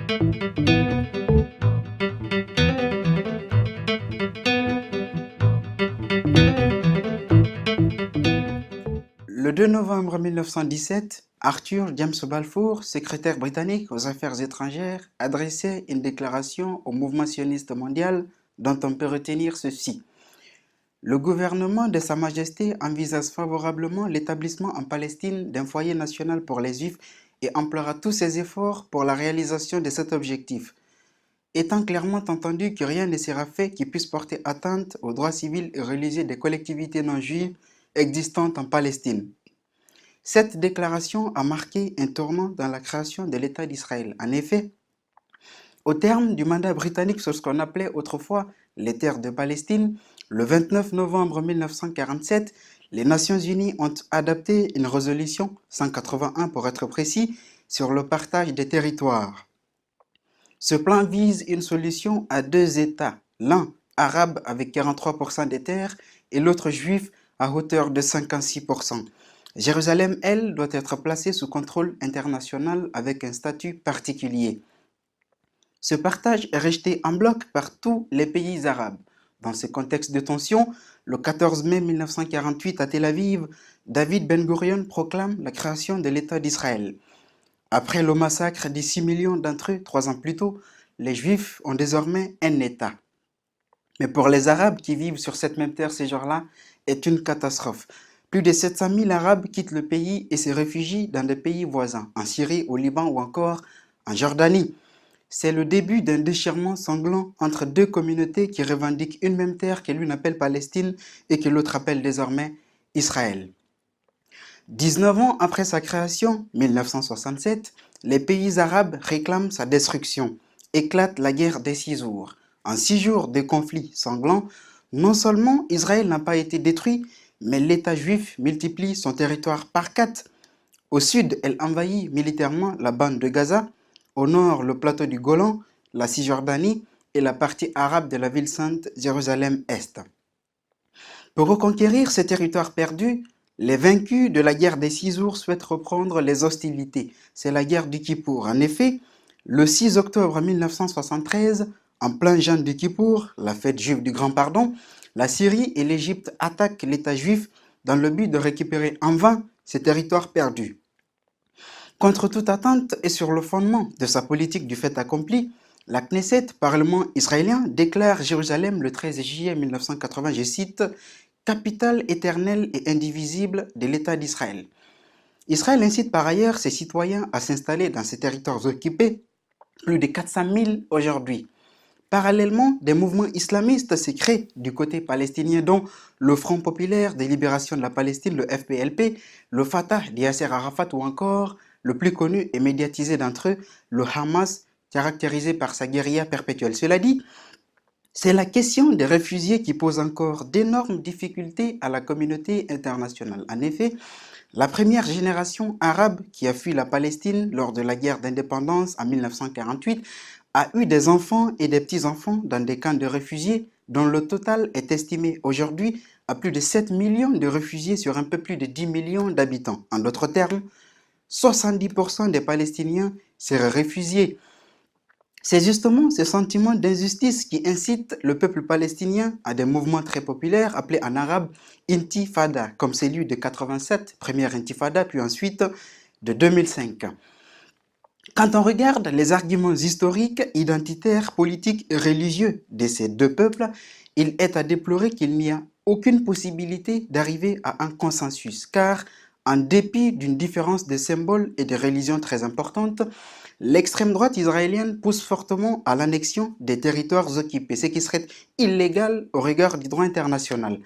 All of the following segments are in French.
Le 2 novembre 1917, Arthur James Balfour, secrétaire britannique aux Affaires étrangères, adressait une déclaration au mouvement sioniste mondial dont on peut retenir ceci. Le gouvernement de Sa Majesté envisage favorablement l'établissement en Palestine d'un foyer national pour les Juifs et emploiera tous ses efforts pour la réalisation de cet objectif, étant clairement entendu que rien ne sera fait qui puisse porter atteinte aux droits civils et religieux des collectivités non juives existantes en Palestine. Cette déclaration a marqué un tournant dans la création de l'État d'Israël. En effet, au terme du mandat britannique sur ce qu'on appelait autrefois les terres de Palestine, le 29 novembre 1947, les Nations Unies ont adopté une résolution 181 pour être précis sur le partage des territoires. Ce plan vise une solution à deux États, l'un arabe avec 43% des terres et l'autre juif à hauteur de 56%. Jérusalem, elle, doit être placée sous contrôle international avec un statut particulier. Ce partage est rejeté en bloc par tous les pays arabes. Dans ce contexte de tension, le 14 mai 1948 à Tel Aviv, David Ben Gurion proclame la création de l'État d'Israël. Après le massacre de 6 millions d'entre eux 3 ans plus tôt, les Juifs ont désormais un État. Mais pour les Arabes qui vivent sur cette même terre ces jours-là, est une catastrophe. Plus de 700 000 Arabes quittent le pays et se réfugient dans des pays voisins, en Syrie, au Liban ou encore en Jordanie. C'est le début d'un déchirement sanglant entre deux communautés qui revendiquent une même terre que l'une appelle Palestine et que l'autre appelle désormais Israël. 19 ans après sa création, 1967, les pays arabes réclament sa destruction. Éclate la guerre des 6 jours. En 6 jours de conflits sanglants, non seulement Israël n'a pas été détruit, mais l'État juif multiplie son territoire par 4. Au sud, elle envahit militairement la bande de Gaza, au nord le plateau du Golan, la Cisjordanie et la partie arabe de la ville sainte Jérusalem-Est. Pour reconquérir ces territoires perdus, les vaincus de la guerre des 6 jours souhaitent reprendre les hostilités. C'est la guerre du Kippour. En effet, le 6 octobre 1973, en plein jeûne du Kippour, la fête juive du Grand Pardon, la Syrie et l'Égypte attaquent l'État juif dans le but de récupérer en vain ces territoires perdus. Contre toute attente et sur le fondement de sa politique du fait accompli, la Knesset, parlement israélien, déclare Jérusalem le 13 juillet 1980, je cite, « capitale éternelle et indivisible de l'État d'Israël ». Israël incite par ailleurs ses citoyens à s'installer dans ces territoires occupés, plus de 400 000 aujourd'hui. Parallèlement, des mouvements islamistes se créent du côté palestinien dont le Front populaire de libération de la Palestine, le FPLP, le Fatah de Yasser Arafat ou encore, le plus connu et médiatisé d'entre eux, le Hamas, caractérisé par sa guérilla perpétuelle. Cela dit, c'est la question des réfugiés qui pose encore d'énormes difficultés à la communauté internationale. En effet, la première génération arabe qui a fui la Palestine lors de la guerre d'indépendance en 1948 a eu des enfants et des petits-enfants dans des camps de réfugiés dont le total est estimé aujourd'hui à plus de 7 millions de réfugiés sur un peu plus de 10 millions d'habitants. En d'autres termes, 70% des Palestiniens seraient réfugiés. C'est justement ce sentiment d'injustice qui incite le peuple palestinien à des mouvements très populaires appelés en arabe intifada, comme celui de 87, première intifada, puis ensuite de 2005. Quand on regarde les arguments historiques, identitaires, politiques et religieux de ces deux peuples, il est à déplorer qu'il n'y a aucune possibilité d'arriver à un consensus, car en dépit d'une différence de symboles et de religions très importante, l'extrême droite israélienne pousse fortement à l'annexion des territoires occupés, ce qui serait illégal au regard du droit international.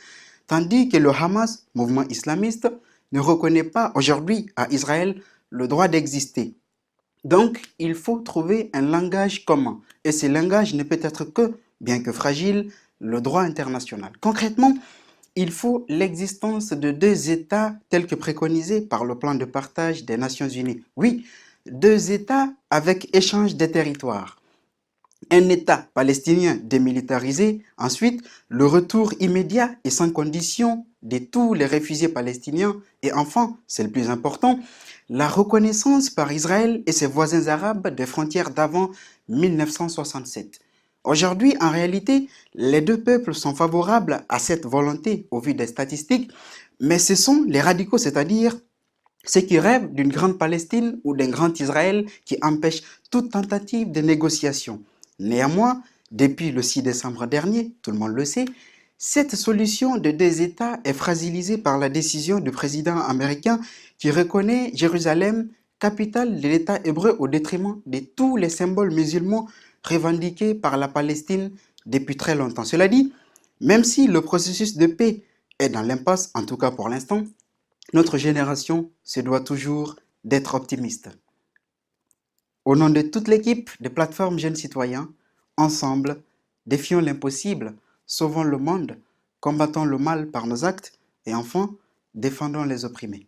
Tandis que le Hamas, mouvement islamiste, ne reconnaît pas aujourd'hui à Israël le droit d'exister. Donc, il faut trouver un langage commun. Et ce langage ne peut être que, bien que fragile, le droit international. Concrètement, il faut l'existence de deux États tels que préconisés par le plan de partage des Nations Unies. Oui, deux États avec échange des territoires. Un État palestinien démilitarisé, ensuite le retour immédiat et sans condition de tous les réfugiés palestiniens et enfin, c'est le plus important, la reconnaissance par Israël et ses voisins arabes des frontières d'avant 1967. Aujourd'hui, en réalité, les deux peuples sont favorables à cette volonté au vu des statistiques, mais ce sont les radicaux, c'est-à-dire ceux qui rêvent d'une grande Palestine ou d'un grand Israël qui empêchent toute tentative de négociation. Néanmoins, depuis le 6 décembre dernier, tout le monde le sait, cette solution de deux États est fragilisée par la décision du président américain qui reconnaît Jérusalem capitale de l'État hébreu au détriment de tous les symboles musulmans revendiqués par la Palestine depuis très longtemps. Cela dit, même si le processus de paix est dans l'impasse, en tout cas pour l'instant, notre génération se doit toujours d'être optimiste. Au nom de toute l'équipe de plateformes Jeunes Citoyens, ensemble, défions l'impossible, sauvons le monde, combattons le mal par nos actes et enfin, défendons les opprimés.